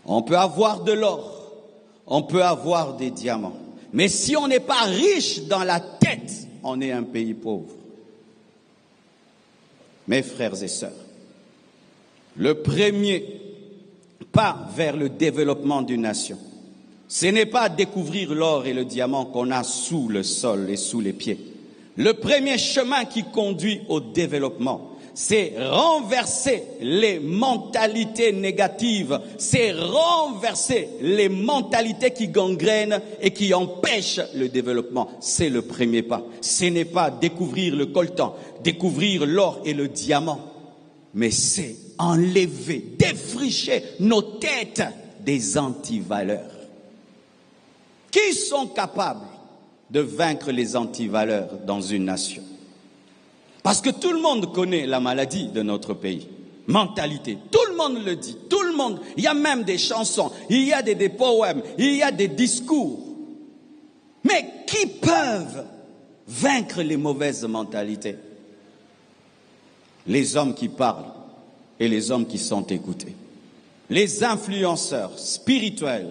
On peut avoir de l'or, on peut avoir des diamants. Mais si on n'est pas riche dans la tête, on est un pays pauvre. Mes frères et sœurs, le premier pas vers le développement d'une nation, ce n'est pas découvrir l'or et le diamant qu'on a sous le sol et sous les pieds. Le premier chemin qui conduit au développement, c'est renverser les mentalités négatives, c'est renverser les mentalités qui gangrènent et qui empêchent le développement. C'est le premier pas. Ce n'est pas découvrir le coltan, découvrir l'or et le diamant, mais c'est enlever, défricher nos têtes des antivaleurs. Qui sont capables de vaincre les antivaleurs dans une nation? Parce que tout le monde connaît la maladie de notre pays. Mentalité. Tout le monde le dit. Tout le monde. Il y a même des chansons. Il y a des poèmes. Il y a des discours. Mais qui peuvent vaincre les mauvaises mentalités? Les hommes qui parlent et les hommes qui sont écoutés. Les influenceurs spirituels,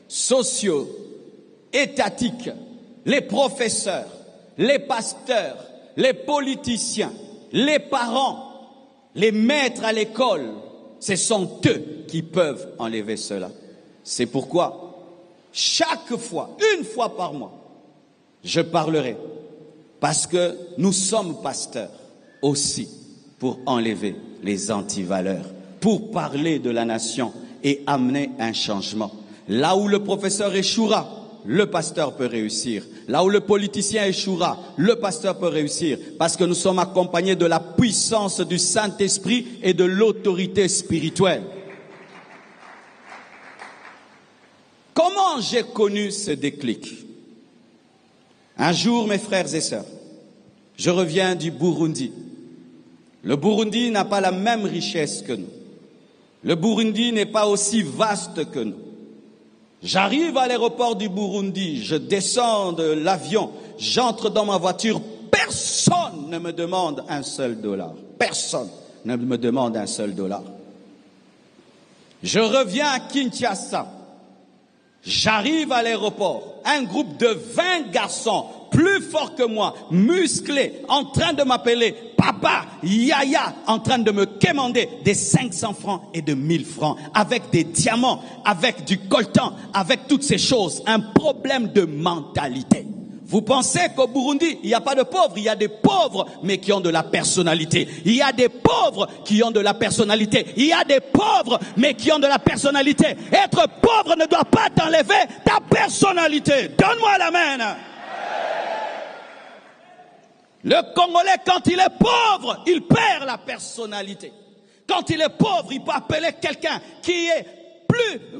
sociaux, étatiques, les professeurs, les pasteurs, les politiciens, les parents, les maîtres à l'école, ce sont eux qui peuvent enlever cela. C'est pourquoi, chaque fois, une fois par mois, je parlerai. Parce que nous sommes pasteurs aussi pour enlever les antivaleurs, pour parler de la nation et amener un changement. Là où le professeur échouera, le pasteur peut réussir. Là où le politicien échouera, le pasteur peut réussir. Parce que nous sommes accompagnés de la puissance du Saint-Esprit et de l'autorité spirituelle. Comment j'ai connu ce déclic? Un jour, mes frères et sœurs, je reviens du Burundi. Le Burundi n'a pas la même richesse que nous. Le Burundi n'est pas aussi vaste que nous. J'arrive à l'aéroport du Burundi, je descends de l'avion, j'entre dans ma voiture, personne ne me demande un seul dollar. Personne ne me demande un seul dollar. Je reviens à Kinshasa, j'arrive à l'aéroport, un groupe de 20 garçons, plus forts que moi, musclés, en train de m'appeler papa, yaya, en train de me quémander des 500 francs et de 1000 francs, avec des diamants, avec du coltan, avec toutes ces choses. Un problème de mentalité. Vous pensez qu'au Burundi, il n'y a pas de pauvres, il y a des pauvres, mais qui ont de la personnalité. Il y a des pauvres qui ont de la personnalité. Il y a des pauvres, mais qui ont de la personnalité. Être pauvre ne doit pas t'enlever ta personnalité. Donne-moi l'amen. Le Congolais, quand il est pauvre, il perd la personnalité. Quand il est pauvre, il peut appeler quelqu'un qui est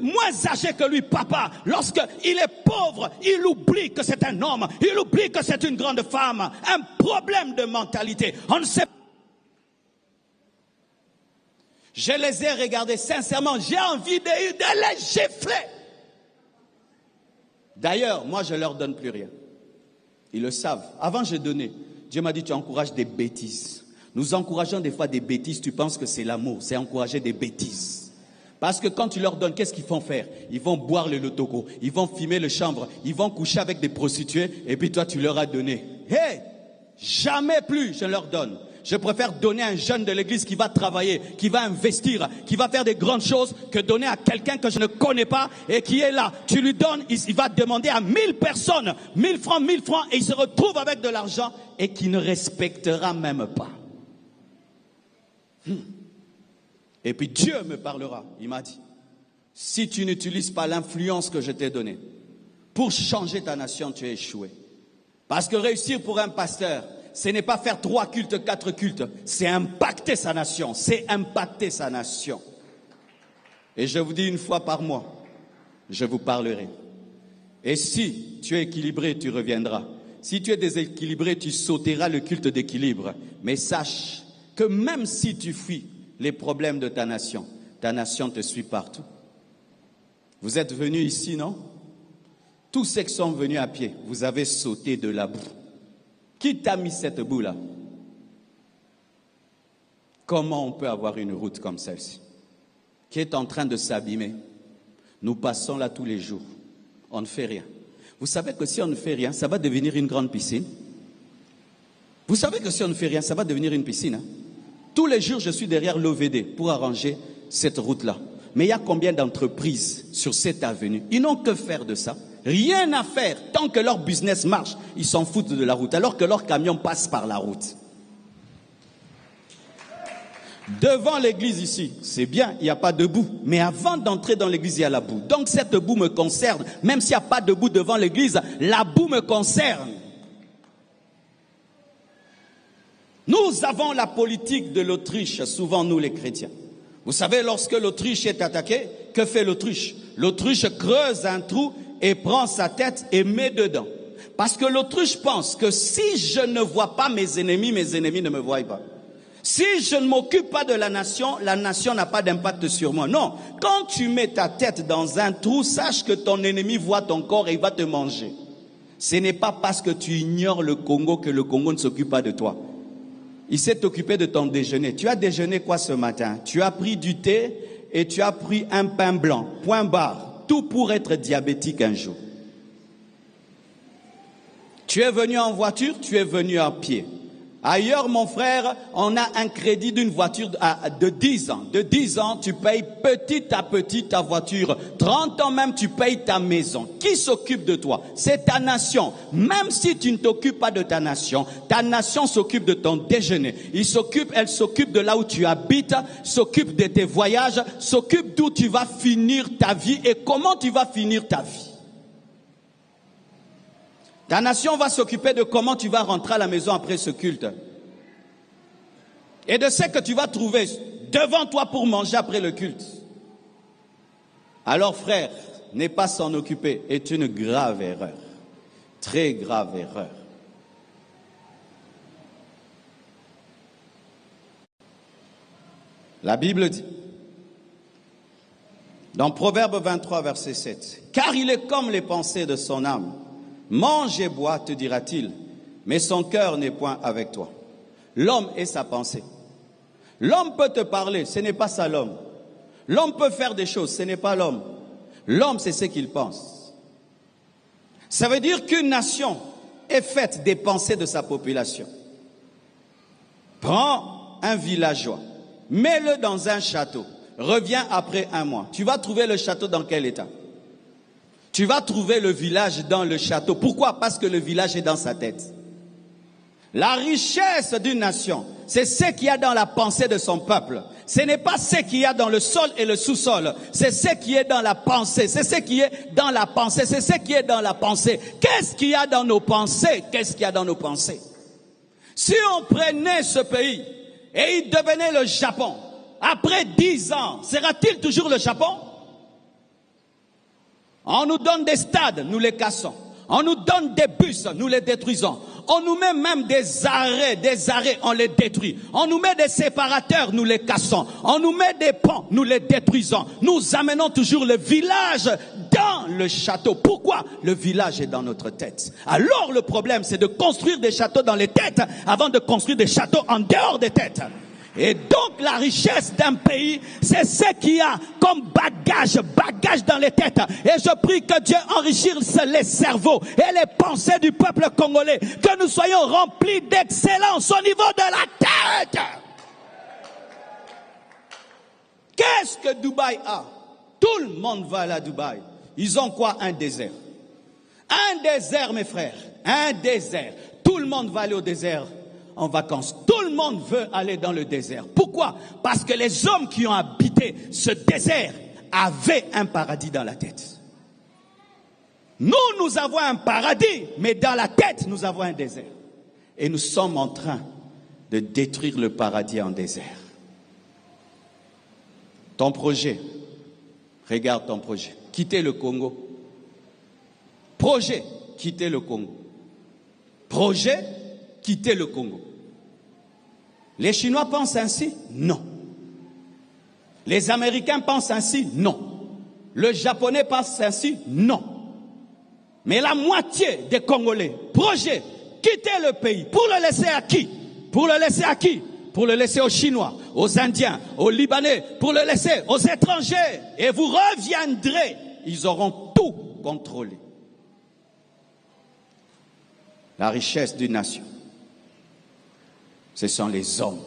moins âgé que lui, papa. Lorsqu'il est pauvre, il oublie que c'est un homme. Il oublie que c'est une grande femme. Un problème de mentalité. On ne sait pas. Je les ai regardés sincèrement. J'ai envie de les gifler. D'ailleurs, moi, je leur donne plus rien. Ils le savent. Avant, je donnais. Dieu m'a dit, tu encourages des bêtises. Nous encourageons des fois des bêtises. Tu penses que c'est l'amour. C'est encourager des bêtises. Parce que quand tu leur donnes, qu'est-ce qu'ils vont faire? Ils vont boire le lotoko. Ils vont fumer le chanvre. Ils vont coucher avec des prostituées. Et puis toi, tu leur as donné. Hé! Jamais plus je leur donne. Je préfère donner à un jeune de l'église qui va travailler, qui va investir, qui va faire des grandes choses, que donner à quelqu'un que je ne connais pas et qui est là. Tu lui donnes, il va demander à 1000 personnes, 1000 francs, et il se retrouve avec de l'argent et qui ne respectera même pas. Et puis Dieu me parlera. Il m'a dit, si tu n'utilises pas l'influence que je t'ai donnée pour changer ta nation, tu es échoué. Parce que réussir pour un pasteur, ce n'est pas faire 3 cultes, 4 cultes. C'est impacter sa nation. C'est impacter sa nation. Et je vous dis une fois par mois, je vous parlerai. Et si tu es équilibré, tu reviendras. Si tu es déséquilibré, tu sauteras le culte d'équilibre. Mais sache que même si tu fuis les problèmes de ta nation te suit partout. Vous êtes venus ici, non? Tous ceux qui sont venus à pied, vous avez sauté de la boue. Qui t'a mis cette boue-là? Comment on peut avoir une route comme celle-ci, qui est en train de s'abîmer? Nous passons là tous les jours. On ne fait rien. Vous savez que si on ne fait rien, ça va devenir une grande piscine. Vous savez que si on ne fait rien, ça va devenir une piscine. Hein? Tous les jours, je suis derrière l'OVD pour arranger cette route-là. Mais il y a combien d'entreprises sur cette avenue? Ils n'ont que faire de ça. Rien à faire. Tant que leur business marche, ils s'en foutent de la route, alors que leur camion passe par la route. Devant l'église ici, c'est bien, il n'y a pas de boue. Mais avant d'entrer dans l'église, il y a la boue. Donc cette boue me concerne. Même s'il n'y a pas de boue devant l'église, la boue me concerne. Nous avons la politique de l'autruche, souvent nous les chrétiens. Vous savez, lorsque l'autruche est attaquée, que fait l'autruche? L'autruche creuse un trou et prend sa tête et met dedans. Parce que l'autruche pense que si je ne vois pas mes ennemis ne me voient pas. Si je ne m'occupe pas de la nation n'a pas d'impact sur moi. Non, quand tu mets ta tête dans un trou, sache que ton ennemi voit ton corps et il va te manger. Ce n'est pas parce que tu ignores le Congo que le Congo ne s'occupe pas de toi. Il s'est occupé de ton déjeuner. Tu as déjeuné quoi ce matin? Tu as pris du thé et tu as pris un pain blanc. Point barre. Tout pour être diabétique un jour. Tu es venu en voiture, tu es venu à pied. Ailleurs, mon frère, on a un crédit d'une voiture de 10 ans. De 10 ans, tu payes petit à petit ta voiture. 30 ans même, tu payes ta maison. Qui s'occupe de toi? C'est ta nation. Même si tu ne t'occupes pas de ta nation s'occupe de ton déjeuner. Elle s'occupe de là où tu habites, s'occupe de tes voyages, s'occupe d'où tu vas finir ta vie et comment tu vas finir ta vie. Ta nation va s'occuper de comment tu vas rentrer à la maison après ce culte. Et de ce que tu vas trouver devant toi pour manger après le culte. Alors frère, ne pas s'en occuper est une grave erreur. Très grave erreur. La Bible dit, dans Proverbe 23, verset 7, « Car il est comme les pensées de son âme. Mange et bois, te dira-t-il, mais son cœur n'est point avec toi. » L'homme est sa pensée. L'homme peut te parler, ce n'est pas ça l'homme. L'homme peut faire des choses, ce n'est pas l'homme. L'homme, c'est ce qu'il pense. Ça veut dire qu'une nation est faite des pensées de sa population. Prends un villageois, mets-le dans un château, reviens après un mois. Tu vas trouver le château dans quel état? Tu vas trouver le village dans le château. Pourquoi? Parce que le village est dans sa tête. La richesse d'une nation, c'est ce qu'il y a dans la pensée de son peuple. Ce n'est pas ce qu'il y a dans le sol et le sous-sol. C'est ce qui est dans la pensée. C'est ce qui est dans la pensée. C'est ce qui est dans la pensée. Qu'est-ce qu'il y a dans nos pensées? Qu'est-ce qu'il y a dans nos pensées? Si on prenait ce pays et il devenait le Japon, après 10 ans, sera-t-il toujours le Japon? On nous donne des stades, nous les cassons. On nous donne des bus, nous les détruisons. On nous met même des arrêts, on les détruit. On nous met des séparateurs, nous les cassons. On nous met des ponts, nous les détruisons. Nous amenons toujours le village dans le château. Pourquoi? Le village est dans notre tête. Alors le problème, c'est de construire des châteaux dans les têtes avant de construire des châteaux en dehors des têtes. Et donc la richesse d'un pays, c'est ce qu'il y a comme bagage dans les têtes. Et je prie que Dieu enrichisse les cerveaux et les pensées du peuple congolais, que nous soyons remplis d'excellence au niveau de la tête. Qu'est-ce que Dubaï a? Tout le monde va aller à Dubaï. Ils ont quoi? Un désert. Un désert, mes frères. Un désert. Tout le monde va aller au désert en vacances. Tout le monde veut aller dans le désert. Pourquoi? Parce que les hommes qui ont habité ce désert avaient un paradis dans la tête. Nous avons un paradis, mais dans la tête, nous avons un désert. Et nous sommes en train de détruire le paradis en désert. Ton projet, regarde ton projet. Quitter le Congo. Projet, quitter le Congo. Projet, quitter le Congo. Les Chinois pensent ainsi? Non. Les Américains pensent ainsi? Non. Le Japonais pense ainsi? Non. Mais la moitié des Congolais, projet, quitter le pays. Pour le laisser à qui? Pour le laisser à qui? Pour le laisser aux Chinois, aux Indiens, aux Libanais, pour le laisser aux étrangers. Et vous reviendrez ils auront tout contrôlé. La richesse d'une nation, ce sont les hommes.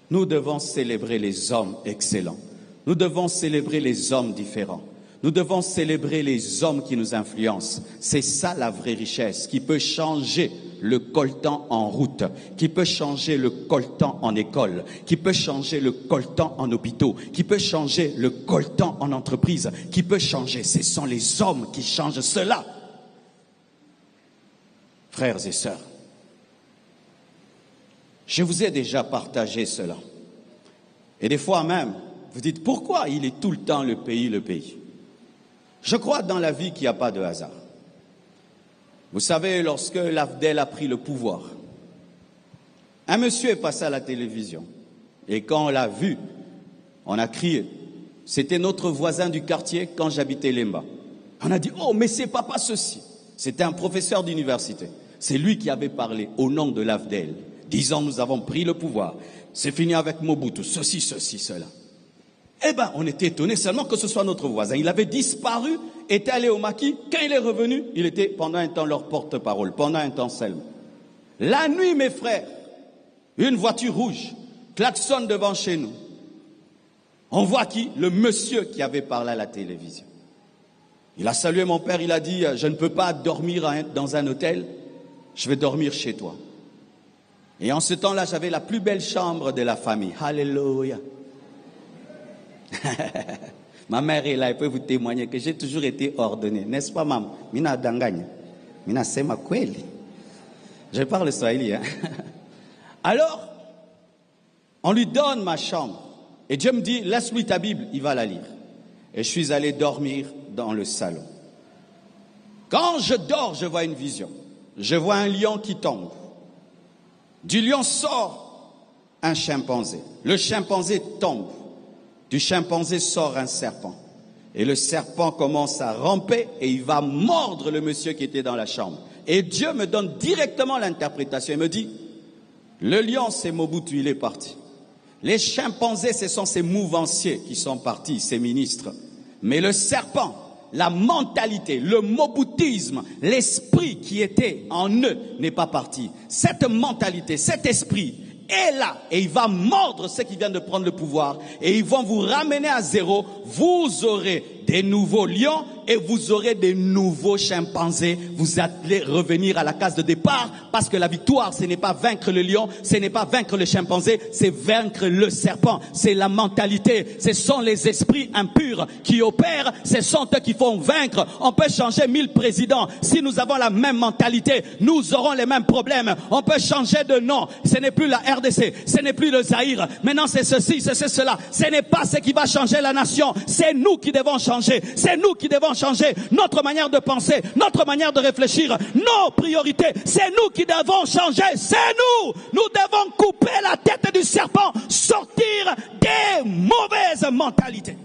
Nous devons célébrer les hommes excellents. Nous devons célébrer les hommes différents. Nous devons célébrer les hommes qui nous influencent. C'est ça la vraie richesse qui peut changer le coltan en route, qui peut changer le coltan en école, qui peut changer le coltan en hôpitaux, qui peut changer le coltan en entreprise, qui peut changer. Ce sont les hommes qui changent cela. Frères et sœurs, je vous ai déjà partagé cela. Et des fois même, vous dites, pourquoi il est tout le temps le pays, le pays? Je crois dans la vie qu'il n'y a pas de hasard. Vous savez, lorsque l'AFDEL a pris le pouvoir, un monsieur est passé à la télévision. Et quand on l'a vu, on a crié. C'était notre voisin du quartier quand j'habitais Lemba. On a dit, oh, mais c'est papa ceci. C'était un professeur d'université. C'est lui qui avait parlé au nom de l'AFDEL, disant, nous avons pris le pouvoir. C'est fini avec Mobutu, ceci, cela. Eh bien, on était étonnés seulement que ce soit notre voisin. Il avait disparu, était allé au maquis. Quand il est revenu, il était pendant un temps leur porte-parole, pendant un temps seulement. La nuit, mes frères, une voiture rouge klaxonne devant chez nous. On voit qui? Le monsieur qui avait parlé à la télévision. Il a salué mon père, il a dit, je ne peux pas dormir dans un hôtel, je vais dormir chez toi. Et en ce temps-là, j'avais la plus belle chambre de la famille. Alléluia. Ma mère est là, elle peut vous témoigner que j'ai toujours été ordonné, n'est-ce pas, maman? Mina danganya, mina sema kweli. Je parle swahili, hein? Alors, on lui donne ma chambre. Et Dieu me dit, laisse-lui ta Bible, il va la lire. Et je suis allé dormir dans le salon. Quand je dors, je vois une vision. Je vois un lion qui tombe. Du lion sort un chimpanzé. Le chimpanzé tombe. Du chimpanzé sort un serpent. Et le serpent commence à ramper et il va mordre le monsieur qui était dans la chambre. Et Dieu me donne directement l'interprétation. Il me dit, le lion c'est Mobutu, il est parti. Les chimpanzés, ce sont ces mouvanciers qui sont partis, ces ministres. Mais le serpent, la mentalité, le mobutisme, l'esprit qui était en eux n'est pas parti. Cette mentalité, cet esprit est là et il va mordre ceux qui viennent de prendre le pouvoir et ils vont vous ramener à zéro. Vous aurez des nouveaux lions et vous aurez des nouveaux chimpanzés. Vous allez revenir à la case de départ parce que la victoire, ce n'est pas vaincre le lion, ce n'est pas vaincre le chimpanzé, c'est vaincre le serpent. C'est la mentalité, ce sont les esprits impurs qui opèrent, ce sont eux qui font vaincre. On peut changer 1000 présidents. Si nous avons la même mentalité, nous aurons les mêmes problèmes. On peut changer de nom. Ce n'est plus la RDC, ce n'est plus le Zaïre. Maintenant c'est ceci, c'est cela. Ce n'est pas ce qui va changer la nation. C'est nous qui devons changer. C'est nous qui devons changer notre manière de penser, notre manière de réfléchir, nos priorités. C'est nous qui devons changer. C'est nous. Nous devons couper la tête du serpent, sortir des mauvaises mentalités.